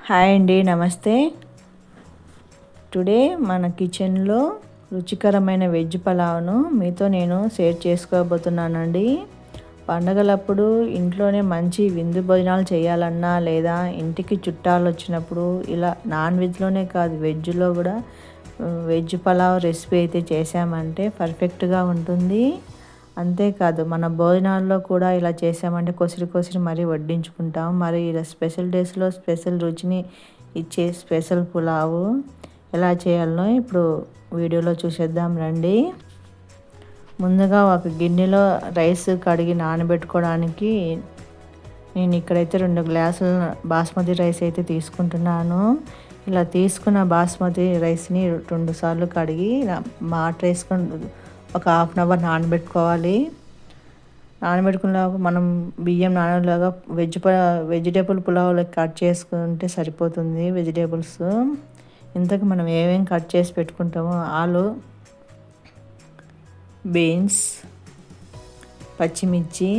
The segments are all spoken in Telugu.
హాయ్ అండి, నమస్తే. టుడే మన కిచెన్లో రుచికరమైన వెజ్ పలావ్ను మీతో నేను షేర్ చేసుకోబోతున్నానండి. పండగలప్పుడు ఇంట్లోనే మంచి విందు భోజనాలు చేయాలన్నా, లేదా ఇంటికి చుట్టాలు వచ్చినప్పుడు ఇలా నాన్ వెజ్లోనే కాదు వెజ్లో కూడా వెజ్ పలావ్ రెసిపీ అయితే చేసామంటే పర్ఫెక్ట్గా ఉంటుంది. అంతేకాదు మన భోజనాల్లో కూడా ఇలా చేసామంటే కొసిరి మరీ వడ్డించుకుంటాం. మరి ఇలా స్పెషల్ డేస్లో స్పెషల్ రుచిని ఇచ్చే స్పెషల్ పులావు ఎలా చేయాలనో ఇప్పుడు వీడియోలో చూసేద్దాం రండి. ముందుగా ఒక గిన్నెలో రైస్ కడిగి నానబెట్టుకోవడానికి నేను ఇక్కడైతే 2 గ్లాసుల బాస్మతి రైస్ అయితే తీసుకుంటున్నాను. ఇలా తీసుకున్న బాస్మతి రైస్ని 2 సార్లు కడిగి వాటర్ వేసుకొని ఒక హాఫ్ అన్ అవర్ నానబెట్టుకోవాలి. నానబెట్టుకున్నాక మనం బియ్యం నానలాగా వెజిటేబుల్ పులావ్లో కట్ చేసుకుంటే సరిపోతుంది. వెజిటేబుల్స్ ఇంతకు మనం ఏమేమి కట్ చేసి పెట్టుకుంటామో ఆలు, బీన్స్, పచ్చిమిర్చి,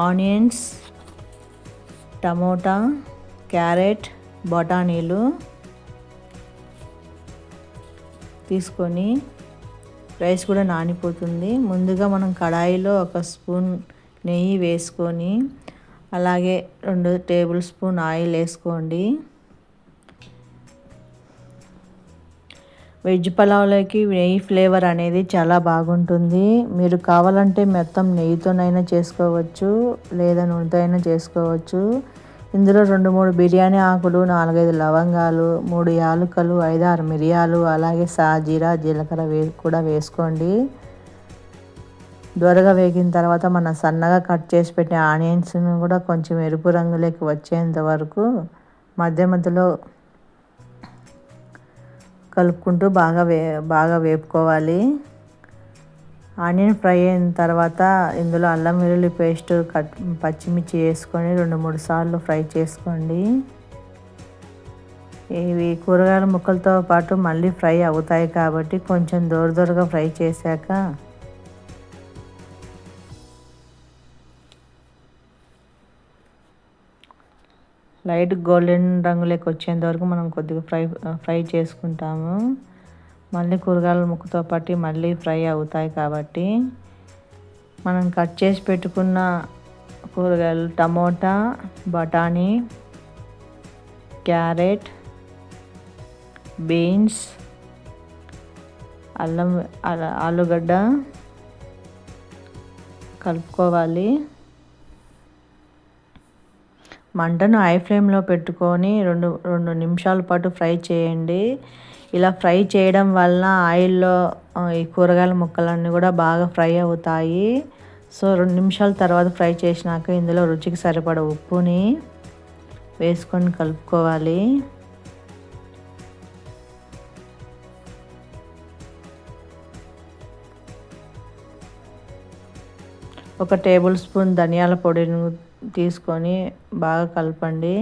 ఆనియన్స్, టమోటా, క్యారెట్, బఠానీలు తీసుకొని రైస్ కూడా నానిపోతుంది. ముందుగా మనం కడాయిలో 1 స్పూన్ నెయ్యి వేసుకొని అలాగే 2 టేబుల్ స్పూన్ ఆయిల్ వేసుకోండి. వెజ్ పలావ్లోకి నెయ్యి ఫ్లేవర్ అనేది చాలా బాగుంటుంది. మీరు కావాలంటే మొత్తం నెయ్యితోనైనా చేసుకోవచ్చు, లేదా నూనెతో అయినా చేసుకోవచ్చు. ఇందులో 2-3 బిర్యానీ ఆకులు, 4-5 లవంగాలు, 3 యాలకులు, 5-6 మిరియాలు, అలాగే సాజీరా, జీలకర్ర కూడా వేసుకోండి. దోరగా వేగిన తర్వాత మనం సన్నగా కట్ చేసి పెట్టిన ఆనియన్స్ని కూడా కొంచెం ఎరుపు రంగులోకి వచ్చేంత వరకు మధ్యలో కలుపుకుంటూ బాగా వేపుకోవాలి. ఆనియన్ ఫ్రై అయిన తర్వాత ఇందులో అల్లం వెల్లుల్లి పేస్ట్, పచ్చిమిర్చి వేసుకొని 2-3 సార్లు ఫ్రై చేసుకోండి. ఇవి కూరగాయల ముక్కలతో పాటు మళ్ళీ ఫ్రై అవుతాయి కాబట్టి కొంచెం దోరగా ఫ్రై చేశాక లైట్ గోల్డెన్ రంగులోకి వచ్చేంత వరకు మనం కొద్దిగా ఫ్రై చేసుకుంటాము. మళ్ళీ కూరగాయల ముక్కతో పాటు మళ్ళీ ఫ్రై అవుతాయి కాబట్టి మనం కట్ చేసి పెట్టుకున్న కూరగాయలు టమోటా, బఠానీ, క్యారెట్, బీన్స్, ఆలుగడ్డ కలుపుకోవాలి. మంటను హై ఫ్లేమ్లో పెట్టుకొని 2 నిమిషాల పాటు ఫ్రై చేయండి. ఇలా ఫ్రై చేయడం వలన ఆయిల్లో ఈ కూరగాయల ముక్కలన్నీ కూడా బాగా ఫ్రై అవుతాయి. సో 2 నిమిషాల తర్వాత ఫ్రై చేసినాక ఇందులో రుచికి సరిపడ ఉప్పుని వేసుకొని కలుపుకోవాలి. ఒక టేబుల్ స్పూన్ ధనియాల పొడిని తీసుకొని బాగా కలపండి.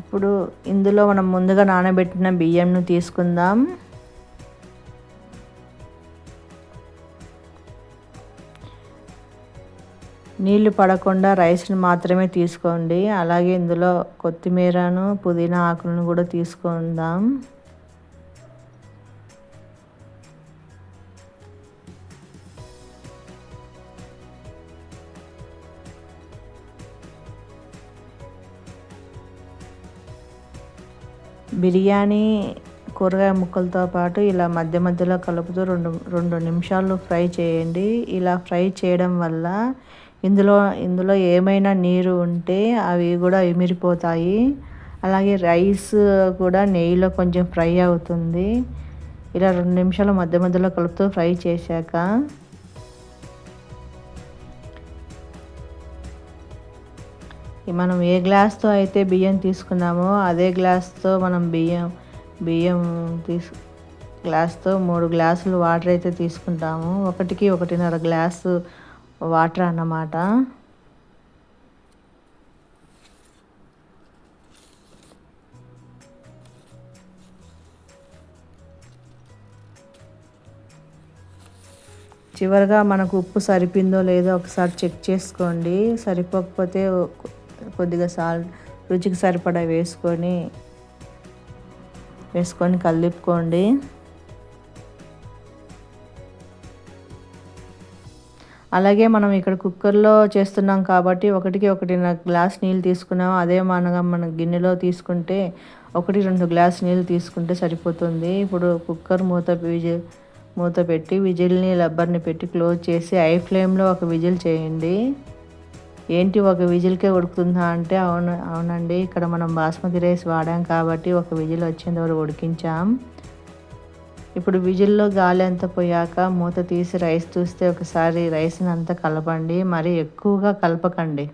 ఇప్పుడు ఇందులో మనం ముందుగా నానబెట్టిన బియ్యంను తీసుకుందాం. నీళ్లు పడకుండా రైస్ని మాత్రమే తీసుకోండి. అలాగే ఇందులో కొత్తిమీరను, పుదీనా ఆకులను కూడా తీసుకుందాం. బిర్యానీ కూరగాయ ముక్కలతో పాటు ఇలా మధ్యలో కలుపుతూ 2 నిమిషాలు ఫ్రై చేయండి. ఇలా ఫ్రై చేయడం వల్ల ఇందులో ఏమైనా నీరు ఉంటే అవి కూడా ఇమిరిపోతాయి. అలాగే రైస్ కూడా నెయ్యిలో కొంచెం ఫ్రై అవుతుంది. ఇలా 2 నిమిషాలు మధ్యలో కలుపుతూ ఫ్రై చేశాక మనం ఏ గ్లాస్తో అయితే బియ్యం తీసుకున్నామో అదే గ్లాస్తో మనం బియ్యం గ్లాస్తో 3 గ్లాసులు వాటర్ అయితే తీసుకుంటాము. 1-1.5 గ్లాసు వాటర్ అన్నమాట. చివరిగా మనకు ఉప్పు సరిపోయిందో లేదో ఒకసారి చెక్ చేసుకోండి. సరిపోకపోతే కొద్దిగా రుచికి సరిపడా వేసుకొని కలుపుకోండి. అలాగే మనం ఇక్కడ కుక్కర్లో చేస్తున్నాం కాబట్టి 1-1.5 గ్లాస్ నీళ్ళు తీసుకున్నాం. అదే మన గిన్నెలో తీసుకుంటే 1-2 గ్లాస్ నీళ్ళు తీసుకుంటే సరిపోతుంది. ఇప్పుడు కుక్కర్ మూత పెట్టి విజిల్ని రబ్బర్ని పెట్టి క్లోజ్ చేసి హై ఫ్లేమ్లో ఒక విజిల్ చేయండి. ఏంటి ఒక విజిల్కే ఉడుకుతుందా అంటే అవునండి, ఇక్కడ మనం బాస్మతి రైస్ వాడాం కాబట్టి ఒక విజిల్ వచ్చేంత వరకు ఉడికించాం. ఇప్పుడు విజిల్లో గాలి అంతా పోయాక మూత తీసి రైస్ చూస్తే ఒకసారి రైస్ని అంతా కలపండి. మరి ఎక్కువగా కలపకండి,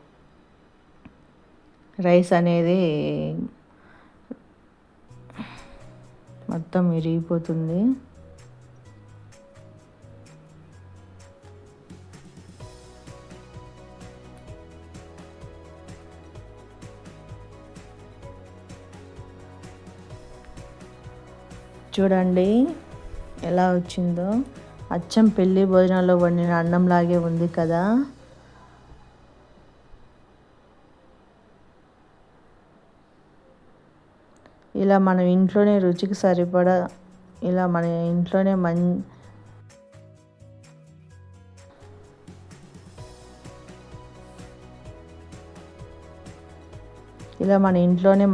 రైస్ అనేది మొత్తం విరిగిపోతుంది. చూడండి ఎలా వచ్చిందో, అచ్చం పెళ్ళి భోజనాల్లో వండిన అన్నంలాగే ఉంది కదా. ఇలా మన ఇంట్లోనే రుచికి సరిపడా ఇలా మన ఇంట్లోనే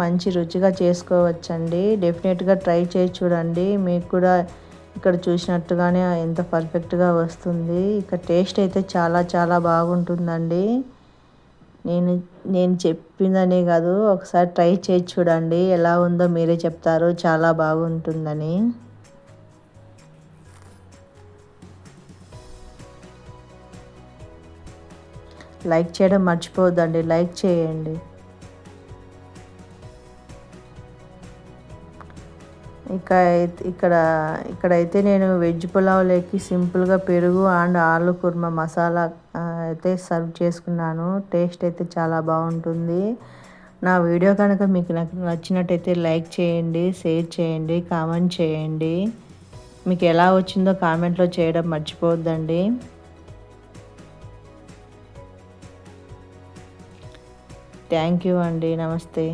మంచి రుచిగా చేసుకోవచ్చండి. డెఫినెట్గా ట్రై చేసి చూడండి. మీకు కూడా ఇక్కడ చూసినట్టుగానే ఎంత పర్ఫెక్ట్గా వస్తుంది. ఇక టేస్ట్ అయితే చాలా చాలా బాగుంటుందండి. నేను చెప్పిందనే కాదు, ఒకసారి ట్రై చేసి చూడండి. ఎలా ఉందో మీరే చెప్తారు, చాలా బాగుంటుందని. లైక్ చేయడం మర్చిపోవద్దండి, లైక్ చేయండి. ఇక్కడైతే నేను వెజ్ పులావ్లోకి సింపుల్గా పెరుగు అండ్ ఆలు కుర్మా మసాలా అయితే సర్వ్ చేసుకున్నాను. టేస్ట్ అయితే చాలా బాగుంటుంది. నా వీడియో కనుక మీకు నచ్చినట్టయితే లైక్ చేయండి, షేర్ చేయండి, కామెంట్ చేయండి. మీకు ఎలా వచ్చిందో కామెంట్లో చేయడం మర్చిపోవద్దండి. థ్యాంక్ యూ అండి. నమస్తే.